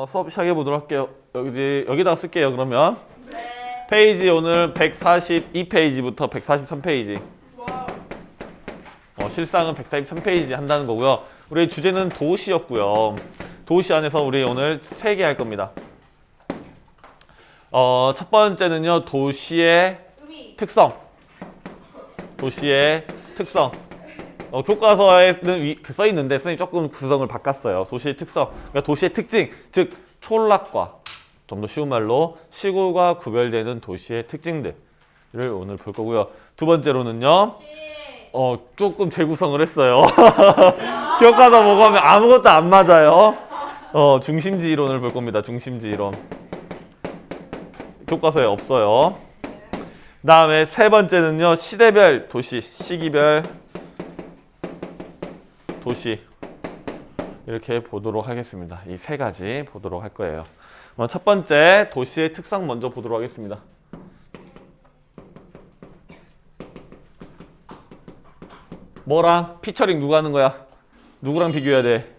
수업 시작해 보도록 할게요. 여기다가 쓸게요. 그러면 네. 페이지 오늘 142페이지부터 143페이지. 실상은 143페이지 한다는 거고요. 우리 주제는 도시였고요. 도시 안에서 우리 오늘 3개 할 겁니다. 첫 번째는요, 도시의 특성. 도시의 특성. 교과서에는 써 있는데 선생님이 조금 구성을 바꿨어요. 도시의 특성. 그러니까 도시의 특징, 즉 촌락과 좀 더 쉬운 말로 시골과 구별되는 도시의 특징들을 오늘 볼 거고요. 두 번째로는요, 조금 재구성을 했어요. 교과서 보고 하면 아무것도 안 맞아요. 중심지 이론을 볼 겁니다. 중심지 이론. 교과서에 없어요. 그 다음에 세 번째는요, 시대별 도시, 시기별 도시 이렇게 보도록 하겠습니다. 이 세 가지 보도록 할 거예요. 첫 번째 도시의 특성 먼저 보도록 하겠습니다. 뭐랑 피처링 누가 하는 거야? 누구랑 비교해야 돼?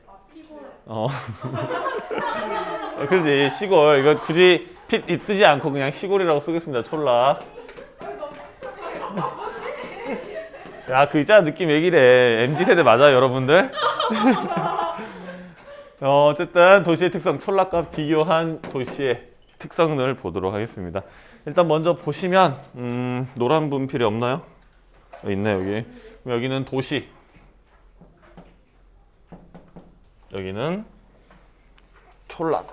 그렇지, 시골. 이거 굳이 핏 쓰지 않고 그냥 시골이라고 쓰겠습니다. 촌락. 야, 그 있잖아, 느낌 왜 이래. MZ세대 맞아요, 여러분들? 어쨌든 도시의 특성, 촌락과 비교한 도시의 특성을 보도록 하겠습니다. 일단 먼저 보시면 노란 분필이 없나요? 있네, 여기. 여기는 도시, 여기는 촌락을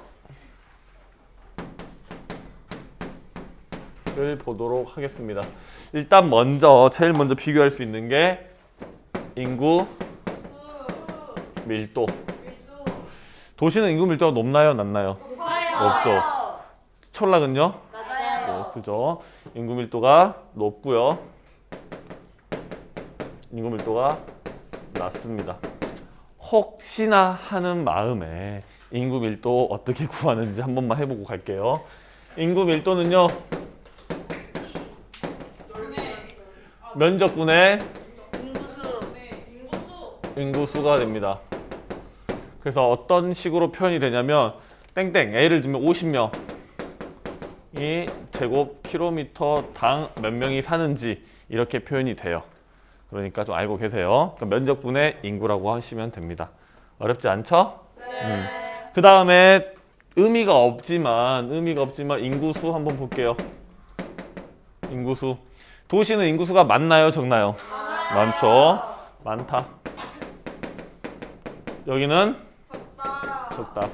보도록 하겠습니다. 일단 제일 먼저 비교할 수 있는 게 인구 밀도. 도시는 인구 밀도가 높나요, 낮나요? 높죠. 촌락은요? 맞아요. 그죠? 인구 밀도가 높고요. 인구 밀도가 낮습니다. 혹시나 하는 마음에 인구 밀도 어떻게 구하는지 한 번만 해보고 갈게요. 인구 밀도는요, 면적분의 인구수가 됩니다. 그래서 어떤 식으로 표현이 되냐면 땡땡, 예를 들면 50명이 제곱킬로미터당 몇 명이 사는지 이렇게 표현이 돼요. 그러니까 좀 알고 계세요. 그러니까 면적분의 인구라고 하시면 됩니다. 어렵지 않죠? 네. 그 다음에 의미가 없지만 인구수 한번 볼게요. 인구수. 도시는 인구수가 많나요, 적나요? 많죠. 많다. 여기는 적다.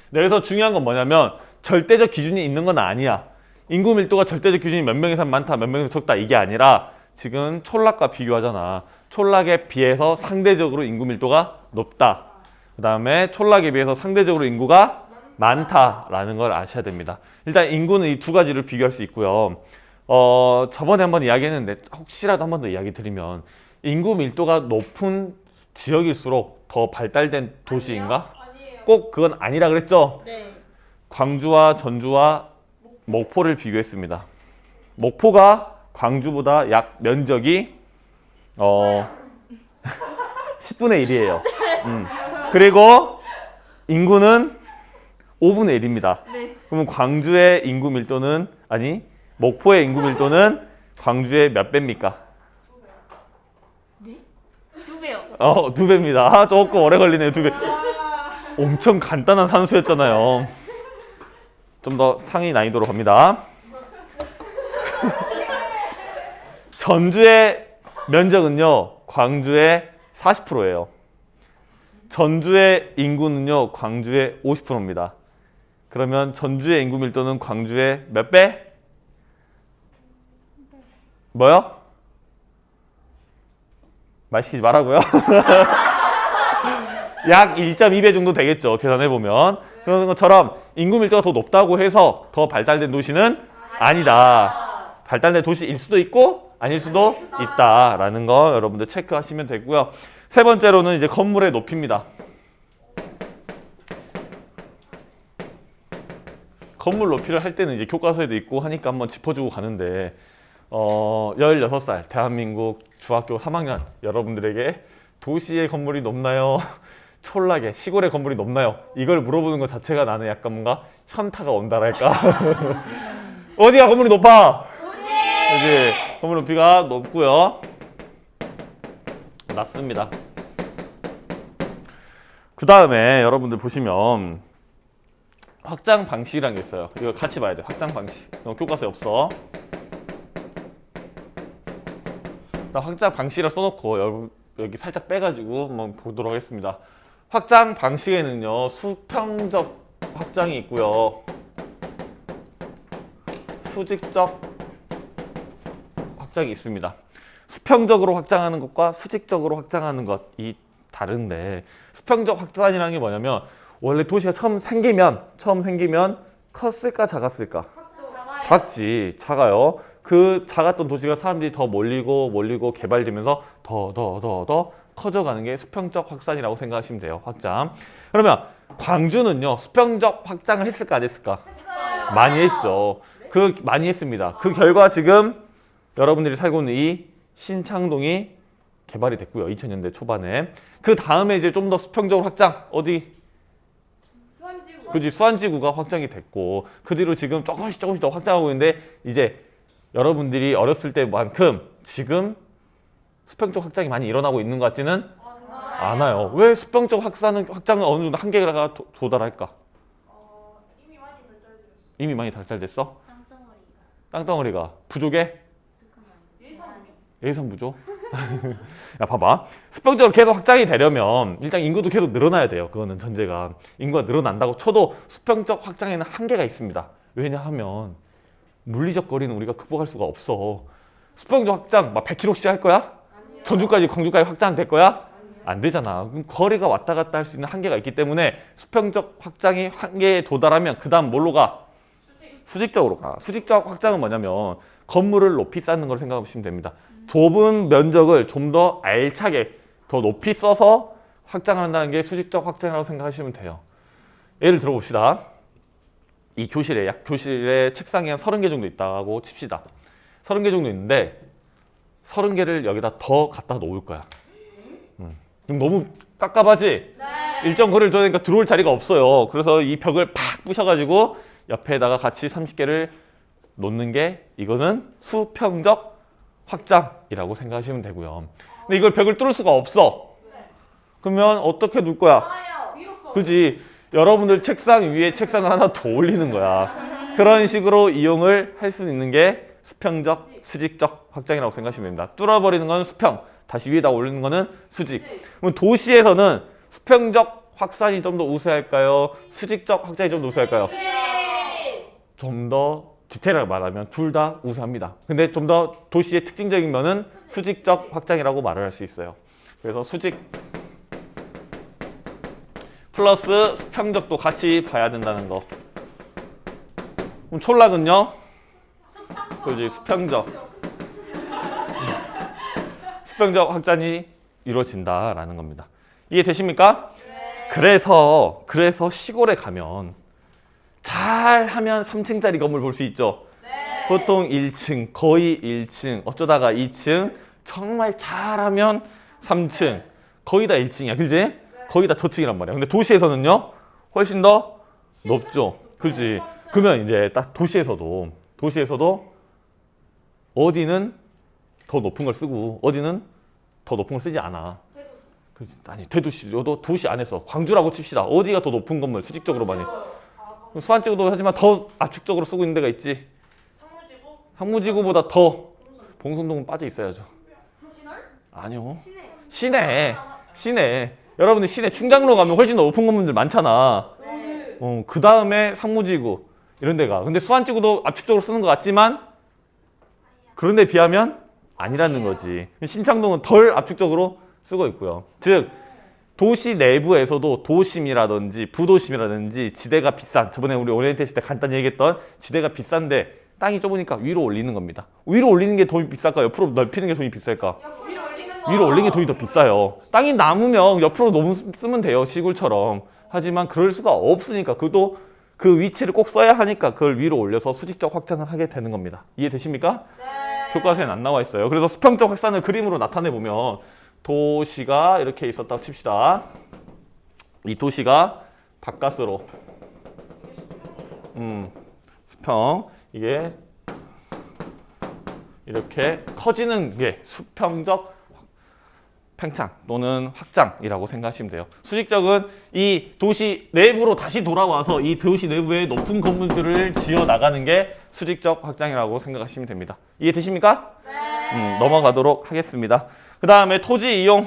네, 여기서 중요한 건 뭐냐면 절대적 기준이 있는 건 아니야. 인구 밀도가 절대적 기준이 몇 명이 살면 많다, 몇 명이 적다 이게 아니라 지금 촌락과 비교하잖아. 촌락에 비해서 상대적으로 인구 밀도가 높다. 그 다음에 촌락에 비해서 상대적으로 인구가 많다라는 걸 아셔야 됩니다. 일단 인구는 이 두 가지를 비교할 수 있고요. 저번에 한번 이야기했는데 혹시라도 한 번 더 이야기 드리면 인구 밀도가 높은 지역일수록 더 발달된 도시인가? 아니에요. 꼭 그건 아니라 그랬죠? 네. 광주와 전주와 목포를 비교했습니다. 목포가 광주보다 약 면적이 10분의 1이에요. 그리고 인구는 5분의 1입니다. 네. 그러면 광주의 인구 밀도는 목포의 인구 밀도는 광주의 몇 배입니까? 네? 2배요. 2배입니다. 조금 오래 걸리네요. 2배. 엄청 간단한 산수였잖아요. 좀 더 상위 난이도로 갑니다. 전주의 면적은요, 광주의 40%예요. 전주의 인구는요, 광주의 50%입니다. 그러면 전주의 인구 밀도는 광주의 몇 배? 뭐요? 말 시키지 말라고요? 약 1.2배 정도 되겠죠. 계산해보면. 그런 것처럼 인구 밀도가 더 높다고 해서 더 발달된 도시는 아니다. 발달된 도시일 수도 있고 아닐 수도 있다라는 거 여러분들 체크하시면 되고요. 세 번째로는 이제 건물의 높이입니다. 건물 높이를 할 때는 이제 교과서에도 있고 하니까 한번 짚어주고 가는데 16살 대한민국 중학교 3학년 여러분들에게 도시의 건물이 높나요? 촐라게 시골의 건물이 높나요? 이걸 물어보는 것 자체가 나는 약간 뭔가 현타가 온다랄까. 어디가 건물이 높아? 그지? 건물 높이가 높고요. 낮습니다. 그 다음에 여러분들 보시면 확장 방식이라는 게 있어요. 이거 같이 봐야 돼. 확장 방식. 교과서에 없어. 일단 확장 방식이라 써놓고 여기 살짝 빼가지고 한번 보도록 하겠습니다. 확장 방식에는요, 수평적 확장이 있고요, 수직적 확장이 있습니다. 수평적으로 확장하는 것과 수직적으로 확장하는 것이 다른데, 수평적 확장이라는 게 뭐냐면 원래 도시가 처음 생기면 컸을까 작았을까? 작지. 작아요. 그 작았던 도시가 사람들이 더 몰리고 개발되면서 더 커져가는 게 수평적 확산이라고 생각하시면 돼요. 확장. 그러면 광주는요, 수평적 확장을 했을까 안 했을까? 많이 했죠. 많이 했습니다. 그 결과 지금 여러분들이 살고 있는 이 신창동이 개발이 됐고요. 2000년대 초반에. 그 다음에 이제 좀 더 수평적으로 확장, 어디? 그지, 수안지구가 확장이 됐고, 그 뒤로 지금 조금씩 더 확장하고 있는데, 이제 여러분들이 어렸을 때만큼 지금 수평적 확장이 많이 일어나고 있는 것 같지는 않아요. 왜 수평적 확장은 어느 정도 한계가 도달할까? 이미 많이 발달됐어? 땅덩어리가 부족해? 예산 부족? 야, 봐봐. 수평적으로 계속 확장이 되려면 일단 인구도 계속 늘어나야 돼요. 그거는 전제가. 인구가 늘어난다고 쳐도 수평적 확장에는 한계가 있습니다. 왜냐하면 물리적 거리는 우리가 극복할 수가 없어. 수평적 확장 막 100km씩 할 거야? 전주까지, 광주까지 확장될 거야? 안 되잖아. 그럼 거리가 왔다 갔다 할 수 있는 한계가 있기 때문에 수평적 확장이 한계에 도달하면 그 다음 뭘로 가? 수직적으로 가. 수직적 확장은 뭐냐면 건물을 높이 쌓는 걸 생각하시면 됩니다. 좁은 면적을 좀 더 알차게 더 높이 써서 확장을 한다는 게 수직적 확장이라고 생각하시면 돼요. 예를 들어 봅시다. 이 교실에 책상이 한 30개 정도 있다고 칩시다. 30개 정도 있는데 30개를 여기다 더 갖다 놓을 거야. 그럼 너무 깝깝하지? 일정 거리를 둬야 되니까 들어올 자리가 없어요. 그래서 이 벽을 팍 부셔가지고 옆에다가 같이 30개를 놓는 게 이거는 수평적 확장이라고 생각하시면 되고요. 근데 이걸 벽을 뚫을 수가 없어. 그러면 어떻게 놓을 거야? 그지? 여러분들 책상 위에 책상을 하나 더 올리는 거야. 그런 식으로 이용을 할 수 있는 게 수평적, 수직적 확장이라고 생각하시면 됩니다. 뚫어버리는 건 수평, 다시 위에다 올리는 거는 수직. 그럼 도시에서는 수평적 확산이 좀 더 우세할까요? 수직적 확장이 좀 더 우세할까요? 좀 더 디테일하게 말하면 둘 다 우세합니다. 근데 좀 더 도시의 특징적인 면은 수직적 확장이라고 말을 할 수 있어요. 그래서 수직 플러스 수평적도 같이 봐야 된다는 거. 그럼 촌락은요? 그렇지, 수평적 확장이 이루어진다라는 겁니다. 이해되십니까? 그래서 시골에 가면 잘하면 3층짜리 건물 볼 수 있죠. 보통 1층, 거의 1층, 어쩌다가 2층, 정말 잘하면 3층, 거의 다 1층이야, 그지? 거의 다 저층이란 말이야. 근데 도시에서는요, 훨씬 더 높죠, 그지? 그러면 이제 딱 도시에서도 어디는 더 높은 걸 쓰고 어디는 더 높은 걸 쓰지 않아. 아니, 대도시도 도시 안에서 광주라고 칩시다. 어디가 더 높은 건물 수직적으로 많이? 수안지구도 하지만 더 압축적으로 쓰고 있는 데가 있지. 상무지구보다 더 봉선동은 빠져 있어야죠. 아니요. 시내. 여러분들 시내 충장로 가면 훨씬 더 높은 건물들 많잖아. 그 다음에 상무지구 이런 데가. 근데 수안지구도 압축적으로 쓰는 것 같지만 그런 데 비하면 아니라는 거지. 신창동은 덜 압축적으로 쓰고 있고요. 즉 도시 내부에서도 도심이라든지 부도심이라든지 지대가 비싼, 저번에 우리 오리엔테이션 때 간단히 얘기했던 지대가 비싼데 땅이 좁으니까 위로 올리는 겁니다. 위로 올리는 게 돈이 비쌀까? 옆으로 넓히는 게 돈이 비쌀까? 위로 올리는 게 돈이 더 비싸요. 땅이 남으면 옆으로 너무 쓰면 돼요, 시골처럼. 하지만 그럴 수가 없으니까 그도 그 위치를 꼭 써야 하니까 그걸 위로 올려서 수직적 확장을 하게 되는 겁니다. 이해되십니까? 교과서에는 안 나와 있어요. 그래서 수평적 확산을 그림으로 나타내 보면 도시가 이렇게 있었다고 칩시다. 이 도시가 바깥으로 수평 이게 이렇게 커지는 게 수평적 팽창 또는 확장이라고 생각하시면 돼요. 수직적은 이 도시 내부로 다시 돌아와서 이 도시 내부에 높은 건물들을 지어 나가는 게 수직적 확장이라고 생각하시면 됩니다. 이해되십니까? 네. 넘어가도록 하겠습니다. 그 다음에 토지 이용.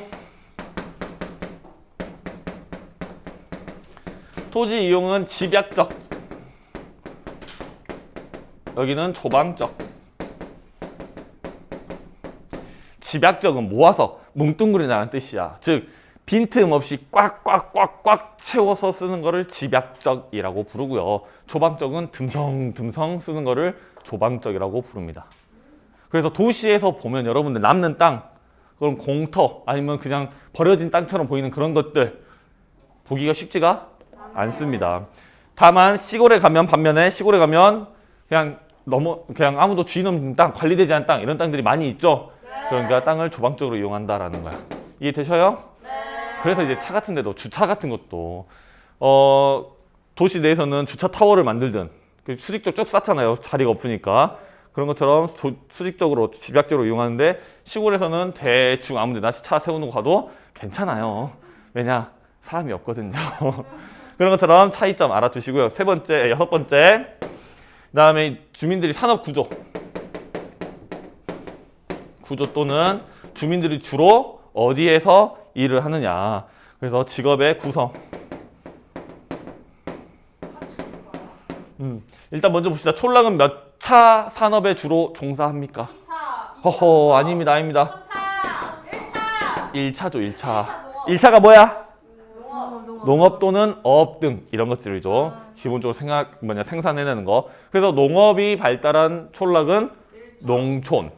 토지 이용은 집약적, 여기는 조방적. 집약적은 모아서 뭉뚱그리다는 뜻이야. 즉 빈틈없이 꽉꽉꽉꽉 채워서 쓰는 거를 집약적이라고 부르고요. 조방적은 듬성듬성 쓰는 거를 조방적이라고 부릅니다. 그래서 도시에서 보면 여러분들 남는 땅, 그럼 공터 아니면 그냥 버려진 땅처럼 보이는 그런 것들 보기가 쉽지가 않습니다. 다만 시골에 가면 반면에 시골에 가면 그냥 아무도 주인 없는 땅, 관리되지 않은 땅 이런 땅들이 많이 있죠. 그러니까 땅을 조방적으로 이용한다라는 거야. 이해되셔요? 네. 그래서 이제 차 같은 데도 주차 같은 것도 도시 내에서는 주차 타워를 만들든 수직적 쭉 쌓잖아요. 자리가 없으니까. 그런 것처럼 수직적으로 집약적으로 이용하는데 시골에서는 대충 아무 데나 차 세우는 거 가도 괜찮아요. 왜냐? 사람이 없거든요. 그런 것처럼 차이점 알아두시고요. 여섯 번째. 그다음에 주민들이 산업 구조 또는 주민들이 주로 어디에서 일을 하느냐. 그래서 직업의 구성. 일단 먼저 봅시다. 촌락은 몇 차 산업에 주로 종사합니까? 2차. 허허, 아닙니다. 3차. 1차. 1차죠, 1차. 1차가 뭐야? 농업. 농업 또는 어업 등 이런 것들이죠. 기본적으로 생산해내는 거. 그래서 농업이 발달한 촌락은 농촌.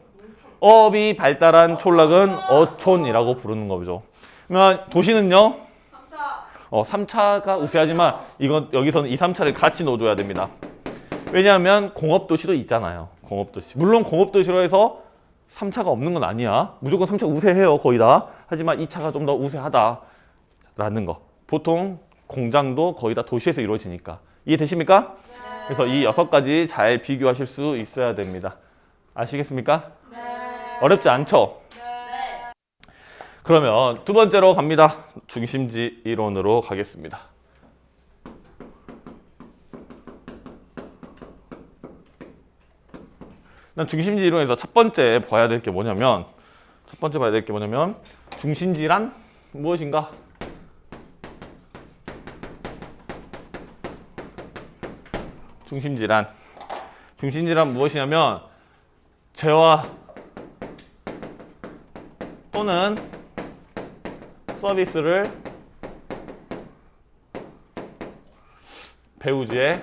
어업이 발달한 촌락은 어촌이라고 부르는 거죠. 그러면 도시는요? 3차가 우세하지만 여기서는 2, 3차를 같이 넣어줘야 됩니다. 왜냐하면 공업도시도 있잖아요. 공업도시. 물론 공업도시로 해서 3차가 없는 건 아니야. 무조건 3차 우세해요. 거의 다. 하지만 2차가 좀 더 우세하다라는 거. 보통 공장도 거의 다 도시에서 이루어지니까. 이해되십니까? 네. 그래서 이 6가지 잘 비교하실 수 있어야 됩니다. 아시겠습니까? 네. 어렵지 않죠? 네. 그러면 두 번째로 갑니다. 중심지 이론으로 가겠습니다. 중심지 이론에서 첫 번째 봐야 될 게 뭐냐면 중심지란 무엇인가? 중심지란 무엇이냐면 재화 또는 서비스를 배우지에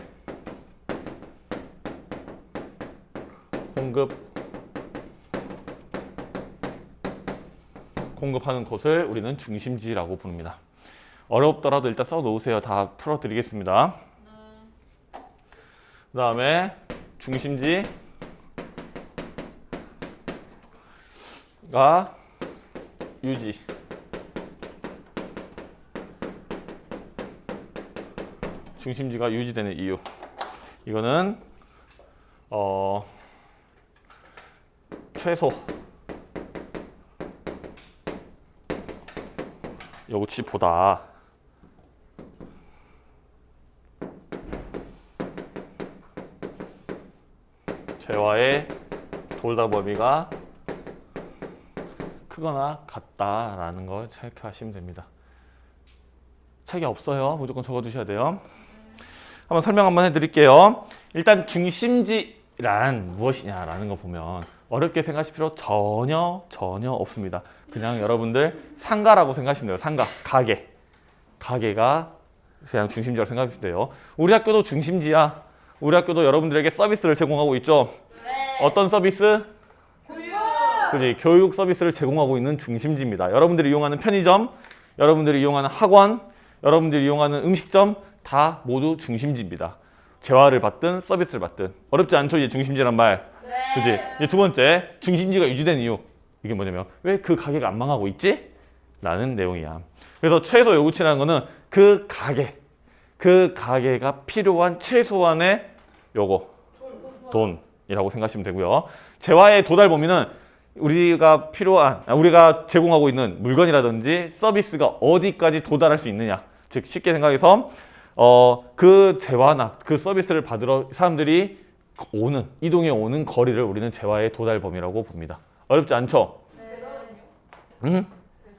공급하는 곳을 우리는 중심지라고 부릅니다. 어렵더라도 일단 써 놓으세요. 다 풀어 드리겠습니다. 그 다음에 중심지가 유지. 중심지가 유지되는 이유. 이거는 최소 요구치보다 재화의 돌다 범위가 크거나 같다라는 걸 체크하시면 됩니다. 책이 없어요. 무조건 적어두셔야 돼요. 한번 설명 한번 해드릴게요. 일단 중심지란 무엇이냐라는 거 보면 어렵게 생각하실 필요 전혀 없습니다. 그냥 여러분들 상가라고 생각하시면 돼요. 상가, 가게가 그냥 중심지라고 생각하시면 돼요. 우리 학교도 중심지야. 우리 학교도 여러분들에게 서비스를 제공하고 있죠. 네. 어떤 서비스? 교육. 그지? 교육 서비스를 제공하고 있는 중심지입니다. 여러분들이 이용하는 편의점, 여러분들이 이용하는 학원, 여러분들이 이용하는 음식점 다 모두 중심지입니다. 재화를 받든 서비스를 받든. 어렵지 않죠? 이제 중심지란 말. 네. 그지? 이제 두 번째, 중심지가 유지된 이유. 이게 뭐냐면 왜 그 가게가 안 망하고 있지? 라는 내용이야. 그래서 최소 요구치라는 거는 그 가게가 필요한 최소한의 요거 돈이라고 생각하시면 되고요. 재화의 도달 범위는 우리가 제공하고 있는 물건이라든지 서비스가 어디까지 도달할 수 있느냐. 즉 쉽게 생각해서 그 재화나 그 서비스를 받으러 사람들이 이동해 오는 거리를 우리는 재화의 도달 범위라고 봅니다. 어렵지 않죠? 응?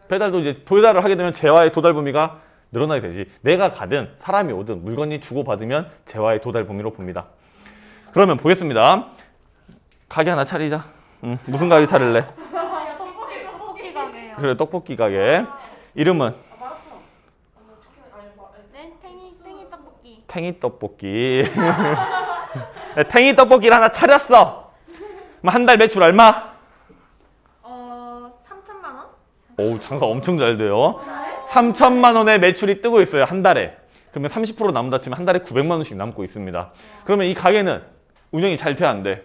배달도 이제 배달을 하게 되면 재화의 도달 범위가 늘어나게 되지. 내가 가든 사람이 오든 물건이 주고받으면 재화의 도달 범위로 봅니다. 그러면 보겠습니다. 가게 하나 차리자. 무슨 가게 차릴래? 떡볶이 가게요. 그래, 떡볶이 가게. 이름은? 네, 탱이 떡볶이. 탱이 떡볶이. 탱이 떡볶이를 하나 차렸어. 그럼 한 달 매출 얼마? 3천만 원? 오, 장사 엄청 잘 돼요. 3천만 원의 매출이 뜨고 있어요, 한 달에. 그러면 30% 남는다 치면 한 달에 900만 원씩 남고 있습니다. 그러면 이 가게는 운영이 잘 돼야 안 돼?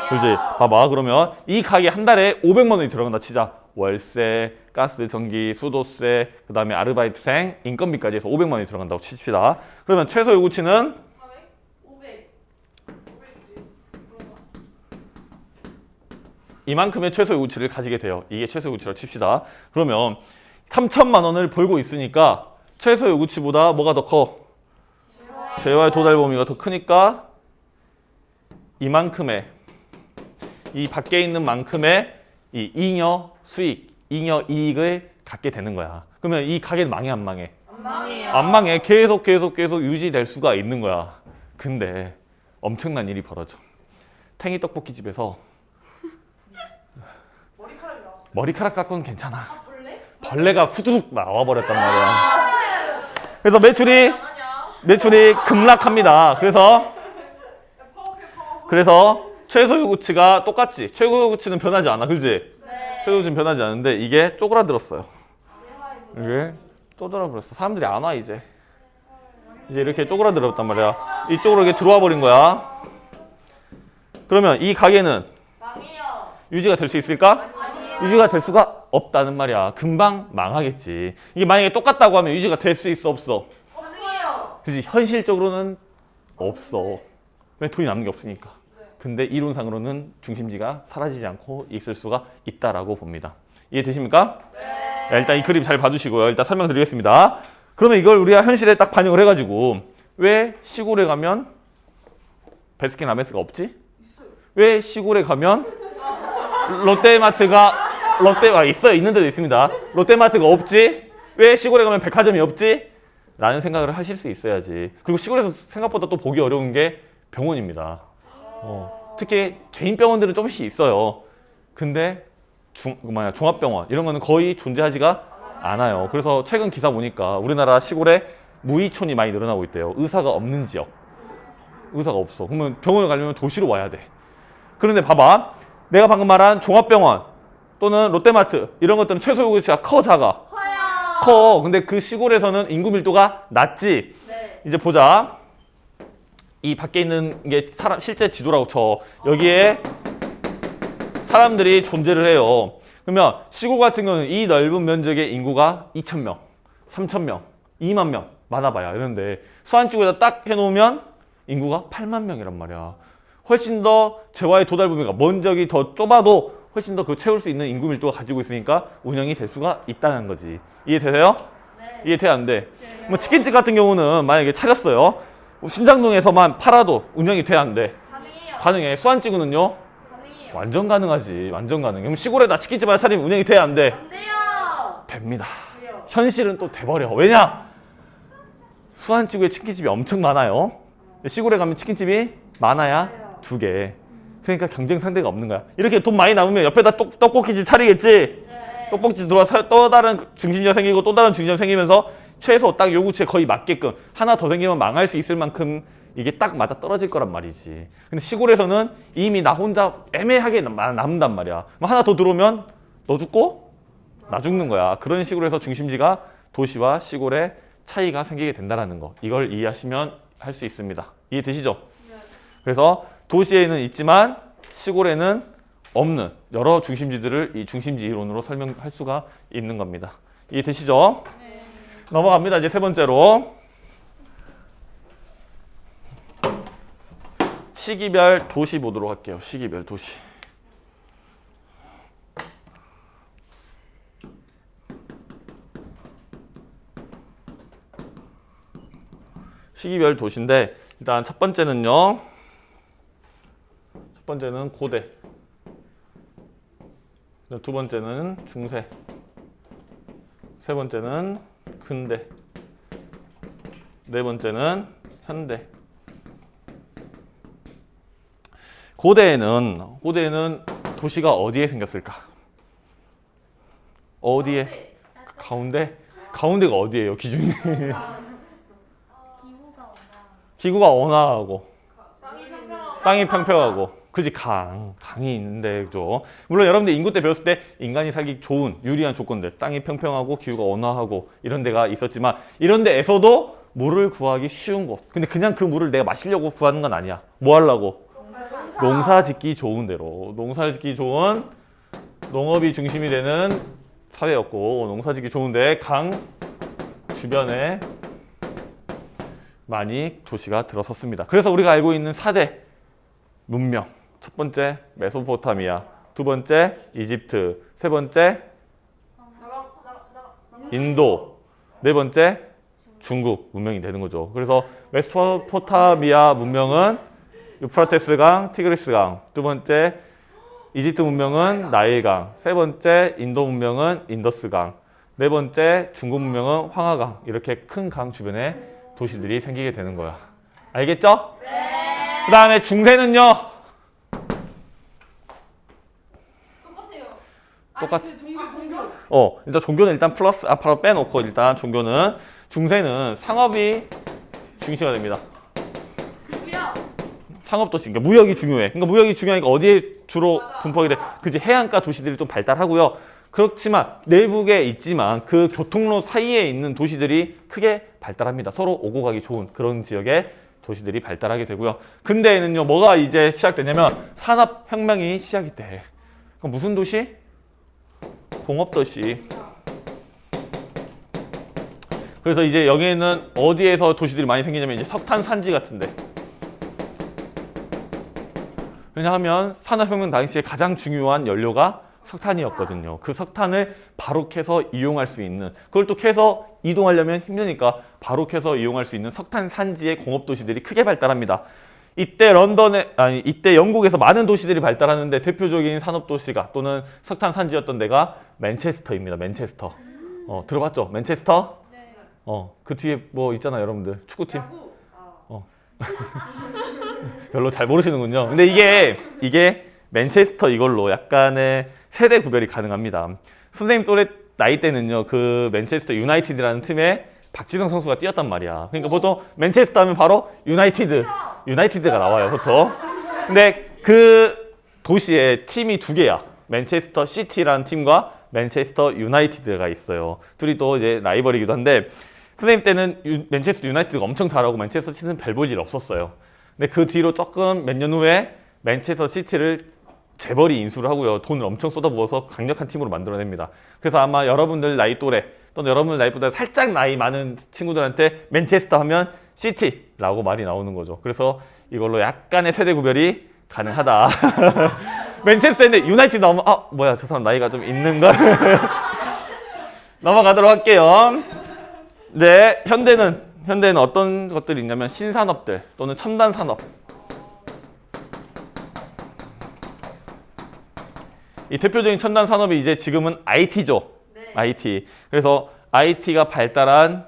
그렇지? 봐봐. 그러면 이 가게 한 달에 500만 원이 들어간다 치자. 월세, 가스, 전기, 수도세, 그 다음에 아르바이트생, 인건비까지 해서 500만 원이 들어간다고 칩시다. 그러면 최소 요구치는 500. 이만큼의 최소 요구치를 가지게 돼요. 이게 최소 요구치라고 칩시다. 그러면 3천만 원을 벌고 있으니까 최소 요구치보다 뭐가 더 커? 재화의 도달 범위가 더 크니까 이만큼의 이 밖에 있는 만큼의 이 잉여 수익, 잉여 이익을 갖게 되는 거야. 그러면 이 가게는 망해 안 망해? 안 망해요. 안 망해. 계속 유지될 수가 있는 거야. 근데 엄청난 일이 벌어져. 탱이 떡볶이 집에서 머리카락 깎고는 괜찮아. 벌레가 후두둑 나와버렸단 말이야. 그래서 매출이 급락합니다. 그래서 최소 요구치가 똑같지. 최고 요구치는 변하지 않아, 그렇지? 네. 최소 요구치는 변하지 않는데 이게 쪼그라들었어요. 이게 쪼그라들었어. 사람들이 안 와 이제 이렇게 쪼그라들었단 말이야. 이쪽으로 이렇게 들어와 버린 거야. 그러면 이 가게는 망해요. 유지가 될 수 있을까? 아니에요. 유지가 될 수가 없다는 말이야. 금방 망하겠지. 이게 만약에 똑같다고 하면 유지가 될 수 있어, 없어? 없어요. 그렇지. 현실적으로는 없어. 왜 돈이 남는 게 없으니까. 근데 이론상으로는 중심지가 사라지지 않고 있을 수가 있다라고 봅니다. 이해되십니까? 네. 자, 일단 이 그림 잘 봐주시고요. 일단 설명드리겠습니다. 그러면 이걸 우리가 현실에 딱 반영을 해가지고 왜 시골에 가면 베스킨라빈스가 없지? 왜 시골에 가면 롯데마트가 있어요. 있는 데도 있습니다. 롯데마트가 없지? 왜 시골에 가면 백화점이 없지? 라는 생각을 하실 수 있어야지. 그리고 시골에서 생각보다 또 보기 어려운 게 병원입니다. 특히 개인 병원들은 조금씩 있어요. 근데 종합병원 이런 거는 거의 존재하지가 않아요. 그래서 최근 기사 보니까 우리나라 시골에 무의촌이 많이 늘어나고 있대요. 의사가 없는 지역. 의사가 없어. 그러면 병원을 가려면 도시로 와야 돼. 그런데 봐봐. 내가 방금 말한 종합병원 또는 롯데마트 이런 것들은 최소 요구치가 커, 작아? 커. 근데 그 시골에서는 인구 밀도가 낮지. 네. 이제 보자. 이 밖에 있는 게 실제 지도라고 쳐. 여기에 사람들이 존재를 해요. 그러면 시골 같은 경우는 이 넓은 면적의 인구가 2,000명, 3,000명, 2만 명 많아봐야 이런데 수안지구에다 딱 해놓으면 인구가 8만 명이란 말이야. 훨씬 더 재화의 도달 범위가 면적이 더 좁아도 훨씬 더 그 채울 수 있는 인구 밀도가 가지고 있으니까 운영이 될 수가 있다는 거지. 이해되세요? 네. 이해돼 안 돼? 뭐 치킨집 같은 경우는 만약에 차렸어요. 신장동에서만 팔아도 운영이 돼 안 돼? 가능해요. 가능해. 수안지구는요? 가능해요. 완전 가능하지. 완전 가능해. 그럼 시골에다 치킨집 하나 차리면 운영이 돼 안 돼? 안 돼요. 됩니다. 돼요. 현실은 또 돼버려. 왜냐? 수안지구에 치킨집이 엄청 많아요. 시골에 가면 치킨집이 많아야 2개. 그러니까 경쟁 상대가 없는 거야. 이렇게 돈 많이 남으면 옆에다 떡볶이집 차리겠지? 네. 떡볶이집 들어와서 또 다른 중심지가 생기고 또 다른 중심지가 생기면서 최소 딱 요구치에 거의 맞게끔 하나 더 생기면 망할 수 있을 만큼 이게 딱 맞아 떨어질 거란 말이지. 근데 시골에서는 이미 나 혼자 애매하게 남는단 말이야. 하나 더 들어오면 너 죽고 나 죽는 거야. 그런 식으로 해서 중심지가 도시와 시골의 차이가 생기게 된다는 거. 이걸 이해하시면 할 수 있습니다. 이해되시죠? 그래서 도시에는 있지만 시골에는 없는 여러 중심지들을 이 중심지 이론으로 설명할 수가 있는 겁니다. 이해되시죠? 넘어갑니다. 이제 세 번째로. 시기별 도시 보도록 할게요. 시기별 도시. 시기별 도시인데 일단 첫 번째는요. 첫 번째는 고대. 두 번째는 중세. 세 번째는 근대. 네 번째는 현대. 고대에는 도시가 어디에 생겼을까? 어디에? 가운데? 가운데가 어디예요? 기준이? 기후가 온화하고 땅이 평평하고 그지 강이 있는데 그죠? 물론 여러분들 인구 때 배웠을 때 인간이 살기 좋은 유리한 조건들 땅이 평평하고 기후가 온화하고 이런 데가 있었지만 이런 데에서도 물을 구하기 쉬운 곳 근데 그냥 그 물을 내가 마시려고 구하는 건 아니야 뭐 하려고? 농사 짓기 좋은 데로 농사 짓기 좋은 농업이 중심이 되는 사회였고 농사 짓기 좋은데 강 주변에 많이 도시가 들어섰습니다. 그래서 우리가 알고 있는 4대 문명 첫 번째 메소포타미아 두 번째 이집트 세 번째 인도 네 번째 중국 문명이 되는 거죠. 그래서 메소포타미아 문명은 유프라테스 강, 티그리스 강 두 번째 이집트 문명은 나일 강 세 번째 인도 문명은 인더스 강네 번째 중국 문명은 황하강 이렇게 큰 강 주변에 도시들이 생기게 되는 거야. 알겠죠? 네. 그 다음에 중세는요. 똑같아. 일단 종교는 일단 플러스 앞으로 빼놓고 일단 종교는 중세는 상업이 중시가 됩니다. 상업도시, 그러니까 무역이 중요해. 그러니까 무역이 중요하니까 어디에 주로 분포하게 돼? 그지 해안가 도시들이 좀 발달하고요. 그렇지만 내국에 있지만 그 교통로 사이에 있는 도시들이 크게 발달합니다. 서로 오고 가기 좋은 그런 지역의 도시들이 발달하게 되고요. 근대에는요, 뭐가 이제 시작되냐면 산업혁명이 시작이 돼. 그럼 무슨 도시? 공업도시. 그래서 이제 여기에는 어디에서 도시들이 많이 생기냐면 이제 석탄 산지 같은데. 왜냐하면 산업혁명 당시에 가장 중요한 연료가 석탄이었거든요. 그 석탄을 바로 캐서 이용할 수 있는 그걸 또 캐서 이동하려면 힘드니까 바로 캐서 이용할 수 있는 석탄 산지의 공업 도시들이 크게 발달합니다. 이때 이때 영국에서 많은 도시들이 발달하는데 대표적인 산업 도시가 또는 석탄 산지였던 데가 맨체스터입니다. 맨체스터. 들어봤죠? 맨체스터? 네. 그 뒤에 뭐 있잖아요, 여러분들. 축구팀. 별로 잘 모르시는군요. 근데 이게 맨체스터 이걸로 약간의 세대 구별이 가능합니다. 선생님 또래 나이 때는요, 그 맨체스터 유나이티드라는 팀에 박지성 선수가 뛰었단 말이야. 그러니까 보통 맨체스터 하면 바로 유나이티드가 나와요, 보통. 근데 그 도시에 팀이 두 개야. 맨체스터 시티라는 팀과 맨체스터 유나이티드가 있어요. 둘이 또 이제 라이벌이기도 한데, 선생님 때는 맨체스터 유나이티드가 엄청 잘하고 맨체스터 시티는 별 볼 일 없었어요. 근데 그 뒤로 조금 몇 년 후에 맨체스터 시티를 재벌이 인수를 하고요. 돈을 엄청 쏟아부어서 강력한 팀으로 만들어냅니다. 그래서 아마 여러분들 나이 또래 또는 여러분들 나이보다 살짝 나이 많은 친구들한테 맨체스터 하면 시티라고 말이 나오는 거죠. 그래서 이걸로 약간의 세대 구별이 가능하다. 맨체스터인데 유나이티드 나오면 뭐야 저 사람 나이가 좀 있는 걸. 넘어가도록 할게요. 네, 현대는 어떤 것들이 있냐면 신산업들 또는 첨단 산업. 이 대표적인 첨단 산업이 이제 지금은 IT죠. 네. IT. 그래서 IT가 발달한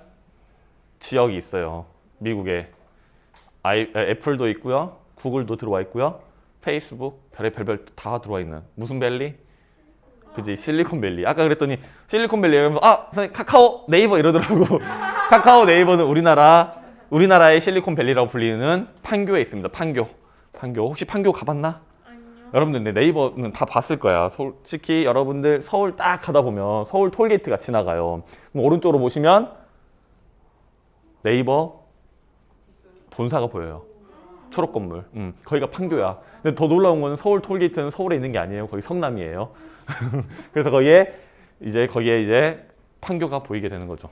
지역이 있어요. 미국에. 애플도 있고요. 구글도 들어와 있고요. 페이스북, 별의별 다 들어와 있는. 무슨 밸리? 그지? 실리콘밸리. 아까 그랬더니 실리콘밸리 얘기하면서 선생님 카카오 네이버 이러더라고. 카카오 네이버는 우리나라의 실리콘밸리라고 불리는 판교에 있습니다. 판교. 혹시 판교 가봤나? 여러분들 네이버는 다 봤을 거야. 솔직히 여러분들 서울 딱 가다 보면 서울 톨게이트가 지나가요. 그럼 오른쪽으로 보시면 네이버 본사가 보여요. 초록 건물. 거기가 판교야. 근데 더 놀라운 거는 서울 톨게이트는 서울에 있는 게 아니에요. 거기 성남이에요. 그래서 거기에 이제 판교가 보이게 되는 거죠.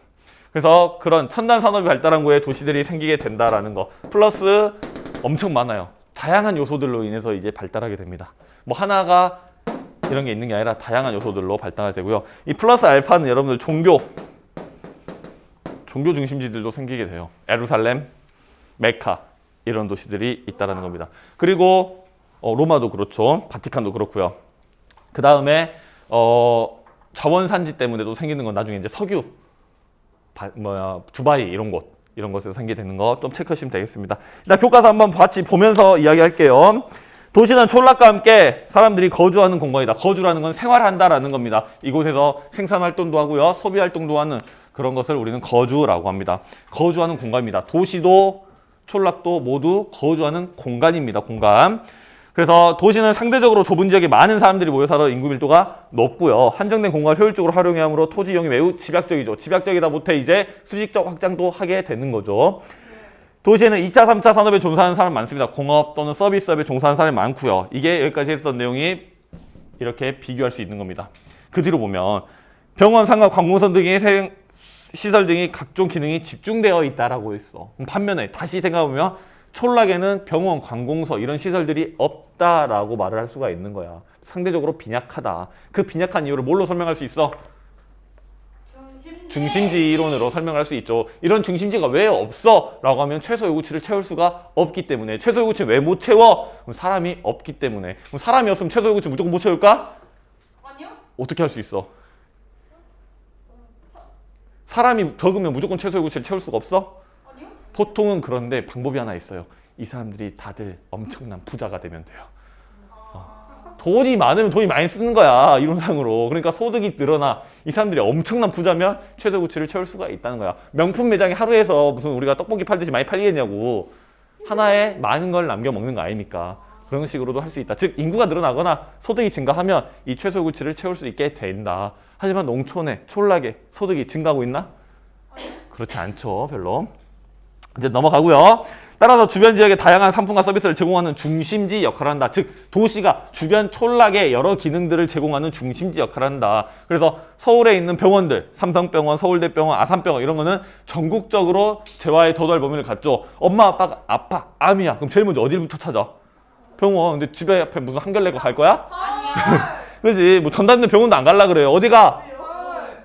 그래서 그런 첨단 산업이 발달한 후에 도시들이 생기게 된다라는 거. 플러스 엄청 많아요. 다양한 요소들로 인해서 이제 발달하게 됩니다. 뭐 하나가 이런 게 있는 게 아니라 다양한 요소들로 발달하게 되고요. 이 플러스 알파는 여러분들 종교 중심지들도 생기게 돼요. 예루살렘, 메카 이런 도시들이 있다라는 겁니다. 그리고 로마도 그렇죠. 바티칸도 그렇고요. 그 다음에 자원 산지 때문에도 생기는 건 나중에 이제 석유, 두바이 이런 곳에서 생기게 되는 거 좀 체크하시면 되겠습니다. 일단 교과서 한번 같이 보면서 이야기할게요. 도시는 촌락과 함께 사람들이 거주하는 공간이다. 거주라는 건 생활한다라는 겁니다. 이곳에서 생산 활동도 하고요, 소비 활동도 하는 그런 것을 우리는 거주라고 합니다. 거주하는 공간입니다. 도시도 촌락도 모두 거주하는 공간입니다. 공간. 그래서 도시는 상대적으로 좁은 지역에 많은 사람들이 모여 살아 인구 밀도가 높고요. 한정된 공간을 효율적으로 활용해야 하므로 토지 이용이 매우 집약적이죠. 집약적이다 못해 이제 수직적 확장도 하게 되는 거죠. 도시에는 2차, 3차 산업에 종사하는 사람 많습니다. 공업 또는 서비스업에 종사하는 사람이 많고요. 이게 여기까지 했던 내용이 이렇게 비교할 수 있는 겁니다. 그 뒤로 보면 병원, 상가, 관공서 등의 시설 등이 각종 기능이 집중되어 있다라고 했어. 반면에 다시 생각해보면 촌락에는 병원, 관공서 이런 시설들이 없다라고 말을 할 수가 있는 거야. 상대적으로 빈약하다. 그 빈약한 이유를 뭘로 설명할 수 있어? 중심지 이론으로 설명할 수 있죠. 이런 중심지가 왜 없어? 라고 하면 최소 요구치를 채울 수가 없기 때문에. 최소 요구치 왜 못 채워? 그럼 사람이 없기 때문에. 그럼 사람이 없으면 최소 요구치 무조건 못 채울까? 아니요. 어떻게 할 수 있어? 사람이 적으면 무조건 최소 요구치를 채울 수가 없어? 아니요. 보통은 그런데 방법이 하나 있어요. 이 사람들이 다들 엄청난 부자가 되면 돼요. 돈이 많으면 돈이 많이 쓰는 거야, 이론상으로. 그러니까 소득이 늘어나. 이 사람들이 엄청난 부자면 최소 요구치를 채울 수가 있다는 거야. 명품 매장이 하루에서 무슨 우리가 떡볶이 팔듯이 많이 팔리겠냐고. 하나에 많은 걸 남겨 먹는 거 아닙니까? 그런 식으로도 할 수 있다. 즉 인구가 늘어나거나 소득이 증가하면 이 최소 요구치를 채울 수 있게 된다. 하지만 농촌에 촌락에 소득이 증가하고 있나? 그렇지 않죠, 별로. 이제 넘어가고요. 따라서 주변 지역에 다양한 상품과 서비스를 제공하는 중심지 역할을 한다. 즉 도시가 주변 촌락에 여러 기능들을 제공하는 중심지 역할을 한다. 그래서 서울에 있는 병원들, 삼성병원, 서울대병원, 아산병원 이런 거는 전국적으로 재화의 도달 범위를 갖죠. 엄마 아빠가 아파, 암이야. 그럼 제일 먼저 어디부터 찾아? 병원. 근데 집에 앞에 무슨 한결레가 갈 거야? 아니요. 그렇지. 뭐 전담된 병원도 안 갈라 그래요. 어디가? 서울.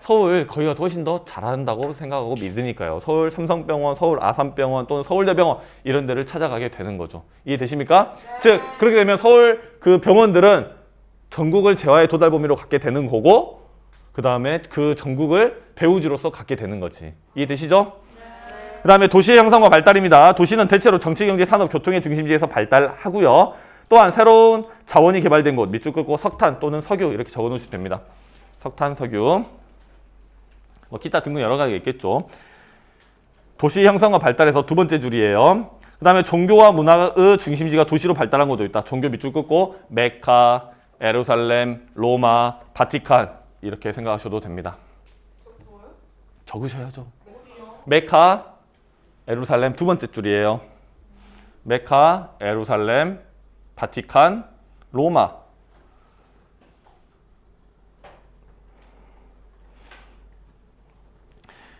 서울, 거기가 훨씬 더 잘한다고 생각하고 믿으니까요. 서울 삼성병원, 서울 아산병원 또는 서울대병원 이런 데를 찾아가게 되는 거죠. 이해되십니까? 네. 즉 그렇게 되면 서울 그 병원들은 전국을 재화의 도달 범위로 갖게 되는 거고 그 다음에 그 전국을 배우지로서 갖게 되는 거지. 이해되시죠? 그 다음에 도시의 형성과 발달입니다. 도시는 대체로 정치, 경제, 산업, 교통의 중심지에서 발달하고요. 또한 새로운 자원이 개발된 곳, 밑줄 긋고 석탄 또는 석유 이렇게 적어놓으시면 됩니다. 석탄, 석유. 뭐 기타 등등 여러 가지가 있겠죠. 도시 형성과 발달에서 두 번째 줄이에요. 그 다음에 종교와 문화의 중심지가 도시로 발달한 곳도 있다. 종교 밑줄 긋고 메카, 예루살렘, 로마, 바티칸 이렇게 생각하셔도 됩니다. 적으셔야죠. 메카, 예루살렘 두 번째 줄이에요. 메카, 예루살렘, 바티칸, 로마.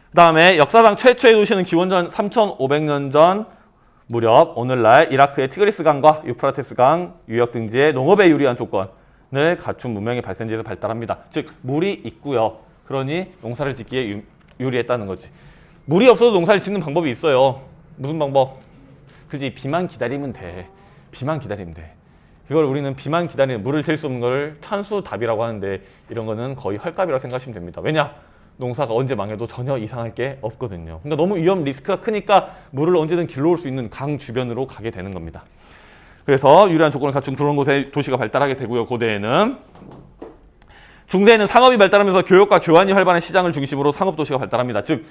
그 다음에 역사상 최초의 도시는 기원전 3,500년 전 무렵 오늘날 이라크의 티그리스 강과 유프라테스 강 유역 등지의 농업에 유리한 조건을 갖춘 문명의 발생지에서 발달합니다. 즉 물이 있고요. 그러니 농사를 짓기에 유리했다는 거지. 물이 없어도 농사를 짓는 방법이 있어요. 무슨 방법? 그지 비만 기다리면 돼. 비만 기다리면 돼. 이걸 우리는 비만 기다리는 물을 댈 수 없는 걸 천수답이라고 하는데 이런 거는 거의 헐값이라고 생각하시면 됩니다. 왜냐? 농사가 언제 망해도 전혀 이상할 게 없거든요. 그러니까 너무 위험 리스크가 크니까 물을 언제든 길러올 수 있는 강 주변으로 가게 되는 겁니다. 그래서 유리한 조건을 갖춘 그런 곳에 도시가 발달하게 되고요. 고대에는. 중세에는 상업이 발달하면서 교역과 교환이 활발한 시장을 중심으로 상업도시가 발달합니다. 즉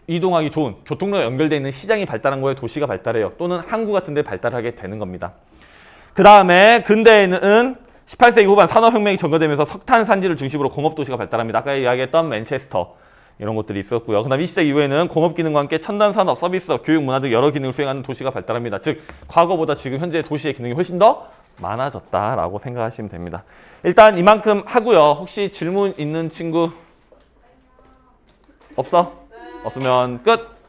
이동하기 좋은 교통로가 연결되어 있는 시장이 발달한 거에 도시가 발달해요. 또는 항구 같은 데 발달하게 되는 겁니다. 그 다음에 근대에는 18세기 후반 산업혁명이 전개되면서 석탄 산지를 중심으로 공업도시가 발달합니다. 아까 이야기했던 맨체스터 이런 것들이 있었고요. 그 다음 20세기 이후에는 공업 기능과 함께 첨단 산업, 서비스업, 교육, 문화 등 여러 기능을 수행하는 도시가 발달합니다. 즉 과거보다 지금 현재 도시의 기능이 훨씬 더 많아졌다라고 생각하시면 됩니다. 일단 이만큼 하고요. 혹시 질문 있는 친구 없어? 없으면 끝.